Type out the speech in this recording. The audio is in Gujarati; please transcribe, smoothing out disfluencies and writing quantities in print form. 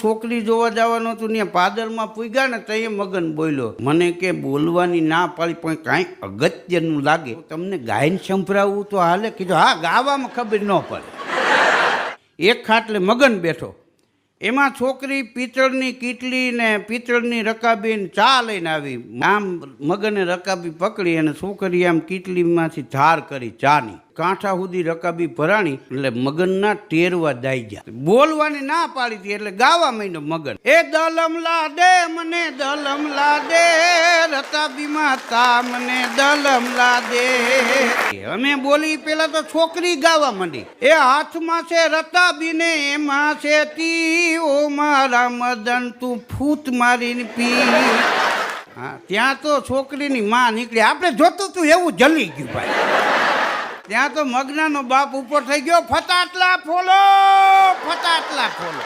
છોકરી જોવા જવાનું હતું ને પાદરમાં પૂગ્યા ને તો એ મગન બોલ્યો, મને કે બોલવાની ના પાડી પણ કાંઈ અગત્યનું લાગે તમને ગાયન સંભળાવવું તો હાલે. કીધું હા, ગાવામાં ખબર ન પડે. એક ખાટલે મગન બેઠો, એમાં છોકરી પિત્તળની કીટલી ને પિત્તળની રકાબી ચા લઈને આવી. આમ મગને રકાબી પકડી અને છોકરી આમ કીટલીમાંથી ધાર કરી ચાની, કાંઠા સુધી રકાબી ભરાણી એટલે મગનના ટેરવા દાઈ ગયા. બોલવાની ના પાડી હતી એટલે ગાવા માંડ્યો મગન, એ દલમ લા દે મને દલમ લા દે, રકાબીમાં તા મને દલમ લા દે. અમે બોલી પેલા તો છોકરી ગાવા માંડી, એ હાથમાં છે રકાબી ને એમાં છે તી, ઓ મારા મદન તું ફૂટ મારીને પી. હા, ત્યાં તો છોકરીની માં નીકળી. આપણે જોતું તું એવું જલી ગયું ભાઈ. ત્યાં તો મગનાનો બાપ ઉપર થઈ ગયો, ફટાટલા ફોલો ફટાટલા ફોલો.